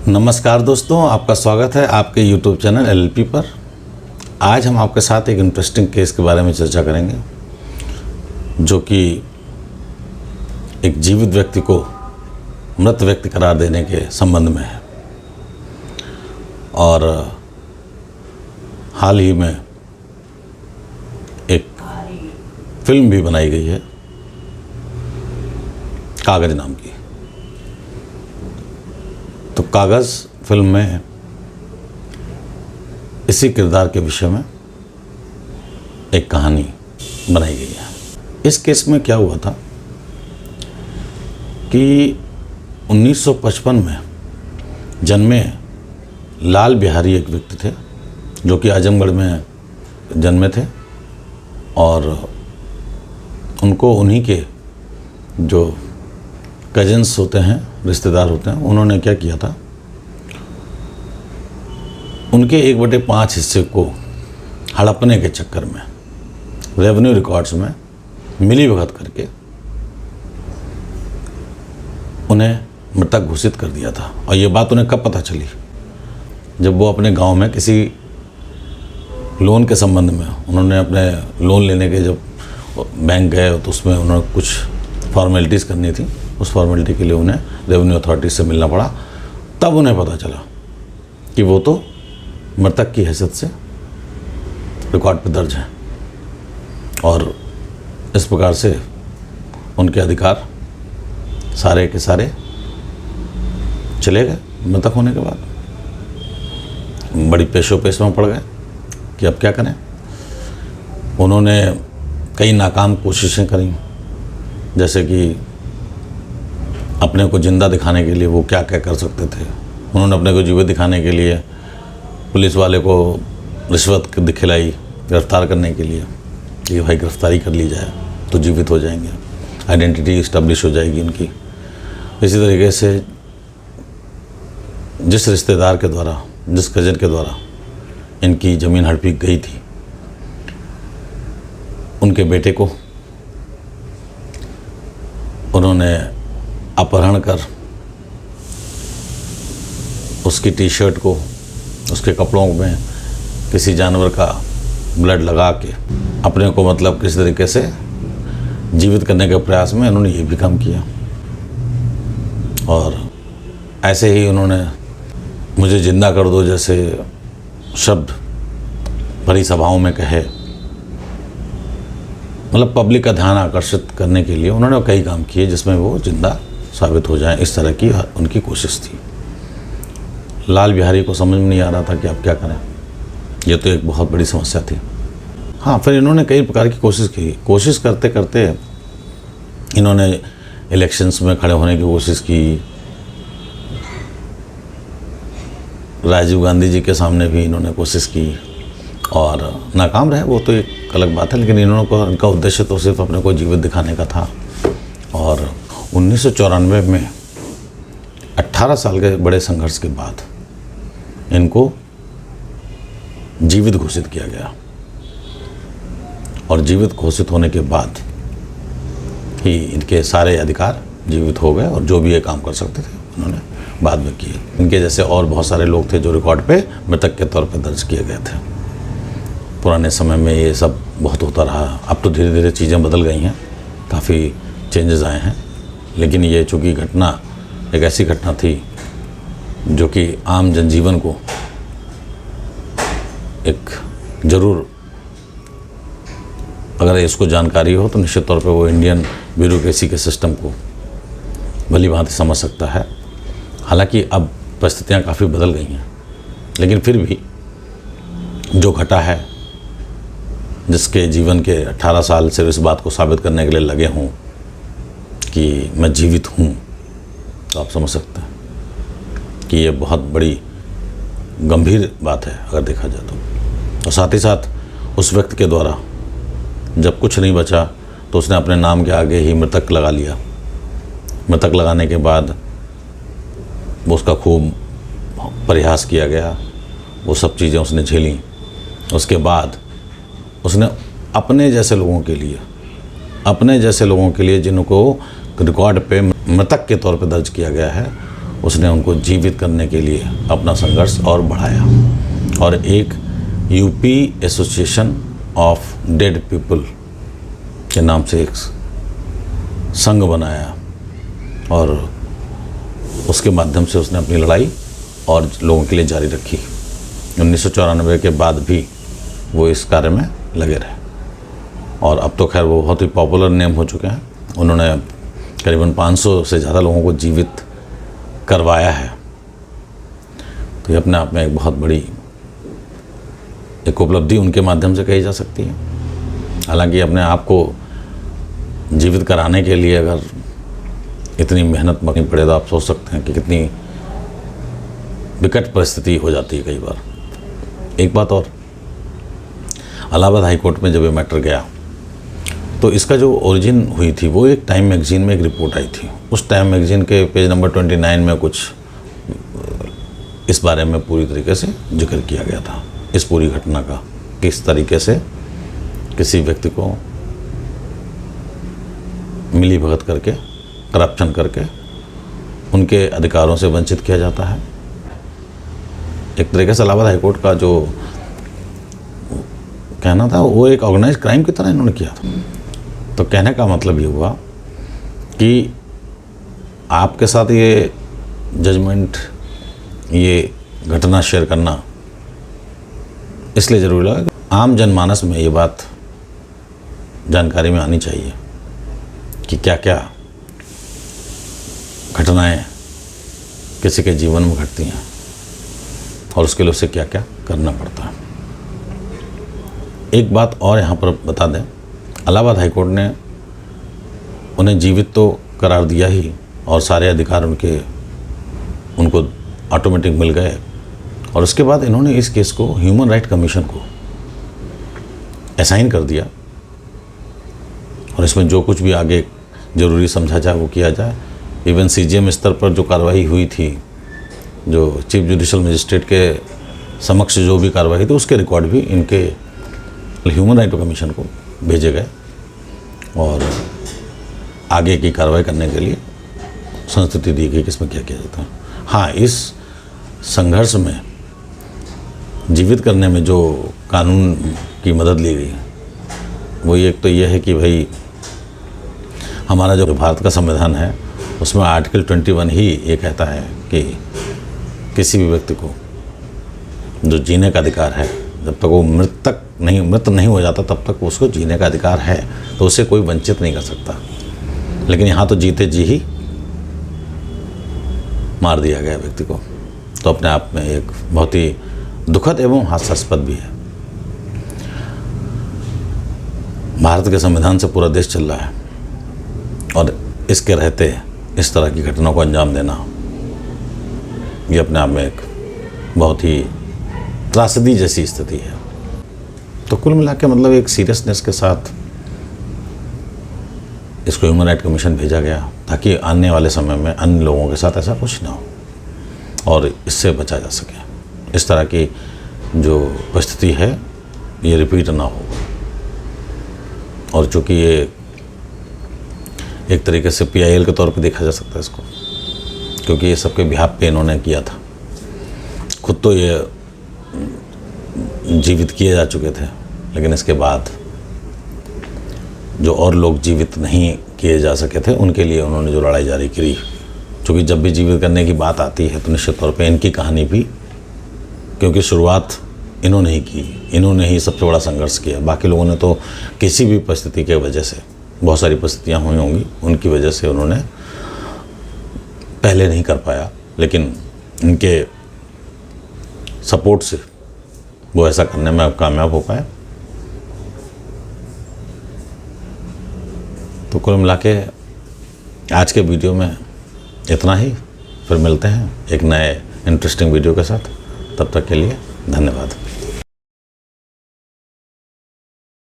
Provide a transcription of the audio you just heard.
नमस्कार दोस्तों, आपका स्वागत है आपके YouTube चैनल LLP पर। आज हम आपके साथ एक इंटरेस्टिंग केस के बारे में चर्चा करेंगे जो कि एक जीवित व्यक्ति को मृत व्यक्ति करार देने के संबंध में है। और हाल ही में एक फिल्म भी बनाई गई है कागज नाम की। तो कागज फिल्म में इसी किरदार के विषय में एक कहानी बनाई गई है। इस केस में क्या हुआ था कि 1955 में जन्मे लाल बिहारी एक व्यक्ति थे जो कि आजमगढ़ में जन्मे थे। और उनको उन्हीं के जो कजन्स होते हैं, रिश्तेदार होते हैं, उन्होंने क्या किया था, उनके 1/5 हिस्से को हड़पने के चक्कर में रेवेन्यू रिकॉर्ड्स में मिली भगत करके उन्हें मृतक घोषित कर दिया था। और ये बात उन्हें कब पता चली, जब वो अपने गांव में किसी लोन के संबंध में उन्होंने अपने लोन लेने के जब बैंक गए तो उसमें उन्होंने कुछ फॉर्मेलिटीज़ करनी थी। उस फॉर्मेलिटी के लिए उन्हें रेवेन्यू अथॉरिटी से मिलना पड़ा। तब उन्हें पता चला कि वो तो मृतक की हैसियत से रिकॉर्ड पर दर्ज है और इस प्रकार से उनके अधिकार सारे के सारे चले गए। मृतक होने के बाद बड़ी पेशोपेश में पड़ गए कि अब क्या करें। उन्होंने कई नाकाम कोशिशें करी, जैसे कि अपने को जिंदा दिखाने के लिए वो क्या क्या कर सकते थे। उन्होंने अपने को जीवित दिखाने के लिए पुलिस वाले को रिश्वत खिलाई गिरफ्तार करने के लिए कि भाई गिरफ्तारी कर ली जाए तो जीवित हो जाएंगे, आइडेंटिटी इस्टेब्लिश हो जाएगी इनकी। इसी तरीके से जिस रिश्तेदार के द्वारा, जिस कजन के द्वारा इनकी ज़मीन हड़पी गई थी, उनके बेटे को उन्होंने अपहरण कर उसकी टी-शर्ट को, उसके कपड़ों में किसी जानवर का ब्लड लगा के अपने को मतलब किसी तरीके से जीवित करने के प्रयास में इन्होंने ये भी काम किया। और ऐसे ही उन्होंने मुझे जिंदा कर दो जैसे शब्द बड़ी सभाओं में कहे, मतलब पब्लिक का ध्यान आकर्षित करने के लिए उन्होंने कई काम किए जिसमें वो जिंदा साबित हो जाए। इस तरह की उनकी कोशिश थी। लाल बिहारी को समझ में नहीं आ रहा था कि अब क्या करें, ये तो एक बहुत बड़ी समस्या थी। हाँ, फिर इन्होंने कई प्रकार की कोशिश की। कोशिश करते करते इन्होंने इलेक्शंस में खड़े होने की कोशिश की। राजीव गांधी जी के सामने भी इन्होंने कोशिश की और नाकाम रहे, वो तो एक अलग बात है। लेकिन इनका उद्देश्य तो सिर्फ अपने को जीवित दिखाने का था। और 1994 में 18 साल के बड़े संघर्ष के बाद इनको जीवित घोषित किया गया। और जीवित घोषित होने के बाद ही इनके सारे अधिकार जीवित हो गए और जो भी ये काम कर सकते थे उन्होंने बाद में किए। इनके जैसे और बहुत सारे लोग थे जो रिकॉर्ड पे मृतक के तौर पे दर्ज किए गए थे। पुराने समय में ये सब बहुत होता रहा। अब तो धीरे धीरे चीज़ें बदल गई हैं, काफ़ी चेंजेस आए हैं। लेकिन ये चूँकि घटना एक ऐसी घटना थी जो कि आम जनजीवन को एक ज़रूर, अगर इसको जानकारी हो तो निश्चित तौर पे वो इंडियन ब्यूरोक्रेसी के सिस्टम को भली भांति समझ सकता है। हालांकि अब परिस्थितियाँ काफ़ी बदल गई हैं, लेकिन फिर भी जो घटा है, जिसके जीवन के 18 साल से इस बात को साबित करने के लिए लगे हों कि मैं जीवित हूँ, तो आप समझ सकते हैं कि ये बहुत बड़ी गंभीर बात है अगर देखा जाए तो। और साथ ही साथ उस व्यक्ति के द्वारा जब कुछ नहीं बचा तो उसने अपने नाम के आगे ही मृतक लगा लिया। मृतक लगाने के बाद वो उसका खूब परिहास किया गया, वो सब चीज़ें उसने झेली। उसके बाद उसने अपने जैसे लोगों के लिए जिनको रिकॉर्ड पे मृतक के तौर पे दर्ज किया गया है, उसने उनको जीवित करने के लिए अपना संघर्ष और बढ़ाया और एक UP association of dead people के नाम से एक संघ बनाया और उसके माध्यम से उसने अपनी लड़ाई और लोगों के लिए जारी रखी। 1994 के बाद भी वो इस कार्य में लगे रहे और अब तो खैर वो बहुत ही पॉपुलर नेम हो चुके हैं। उन्होंने करीबन 500 से ज़्यादा लोगों को जीवित करवाया है। तो ये अपने आप में एक बहुत बड़ी एक उपलब्धि उनके माध्यम से कही जा सकती है। हालांकि अपने आप को जीवित कराने के लिए अगर इतनी मेहनत करनी पड़े तो आप सोच सकते हैं कि कितनी विकट परिस्थिति हो जाती है कई बार। एक बात और, इलाहाबाद हाई कोर्ट में जब ये मैटर गया तो इसका जो ओरिजिन हुई थी वो एक टाइम मैगजीन में एक रिपोर्ट आई थी। उस टाइम मैगजीन के पेज नंबर 29 में कुछ इस बारे में पूरी तरीके से जिक्र किया गया था, इस पूरी घटना का, किस तरीके से किसी व्यक्ति को मिली भगत करके, करप्शन करके उनके अधिकारों से वंचित किया जाता है। एक तरीके से इलाहाबाद हाई कोर्ट का जो कहना था वो एक ऑर्गेनाइज क्राइम की तरह इन्होंने किया था। तो कहने का मतलब ये हुआ कि आपके साथ ये जजमेंट, ये घटना शेयर करना इसलिए ज़रूरी लगा कि आम जनमानस में ये बात जानकारी में आनी चाहिए कि क्या क्या घटनाएं किसी के जीवन में घटती हैं और उसके लिए उसे क्या क्या करना पड़ता है। एक बात और यहाँ पर बता दें, इलाहाबाद हाई कोर्ट ने उन्हें जीवित तो करार दिया ही और सारे अधिकार उनको ऑटोमेटिक मिल गए और उसके बाद इन्होंने इस केस को ह्यूमन राइट कमीशन को असाइन कर दिया और इसमें जो कुछ भी आगे ज़रूरी समझा जाए वो किया जाए। इवन सीजीएम स्तर पर जो कार्रवाई हुई थी, जो चीफ जुडिशल मजिस्ट्रेट के समक्ष जो भी कार्रवाई थी उसके रिकॉर्ड भी इनके ह्यूमन राइट कमीशन को भेजे गए और आगे की कार्रवाई करने के लिए संस्तुति दी गई कि इसमें क्या किया जाता है। हाँ, इस संघर्ष में जीवित करने में जो कानून की मदद ली गई वो एक तो ये है कि भाई हमारा जो भारत का संविधान है उसमें आर्टिकल 21 ही ये कहता है कि किसी भी व्यक्ति को जो जीने का अधिकार है, जब तक वो मृत नहीं हो जाता तब तक उसको जीने का अधिकार है, तो उसे कोई वंचित नहीं कर सकता। लेकिन यहाँ तो जीते जी ही मार दिया गया व्यक्ति को, तो अपने आप में एक बहुत ही दुखद एवं हास्यास्पद भी है। भारत के संविधान से पूरा देश चल रहा है और इसके रहते इस तरह की घटनाओं को अंजाम देना ये अपने आप में एक बहुत ही त्रासदी जैसी स्थिति है। तो कुल मिला के मतलब एक सीरियसनेस के साथ इसको ह्यूमन राइट कमीशन भेजा गया ताकि आने वाले समय में अन्य लोगों के साथ ऐसा कुछ ना हो और इससे बचा जा सके, इस तरह की जो परिस्थिति है ये रिपीट ना हो। और चूँकि ये एक तरीके से PIL के तौर पे देखा जा सकता है इसको, क्योंकि ये सबके बिहाफ पे इन्होंने किया था। खुद तो ये जीवित किए जा चुके थे, लेकिन इसके बाद जो और लोग जीवित नहीं किए जा सके थे उनके लिए उन्होंने जो लड़ाई जारी करी। क्योंकि जब भी जीवित करने की बात आती है तो निश्चित तौर पे इनकी कहानी भी, क्योंकि शुरुआत इन्होंने ही की, इन्होंने ही सबसे बड़ा संघर्ष किया। बाकी लोगों ने तो किसी भी परिस्थिति के वजह से, बहुत सारी परिस्थितियाँ हुई होंगी उनकी वजह से उन्होंने पहले नहीं कर पाया, लेकिन इनके सपोर्ट से वो ऐसा करने में अब कामयाब हो पाए। तो कुल मिला के आज के वीडियो में इतना ही। फिर मिलते हैं एक नए इंटरेस्टिंग वीडियो के साथ। तब तक के लिए धन्यवाद।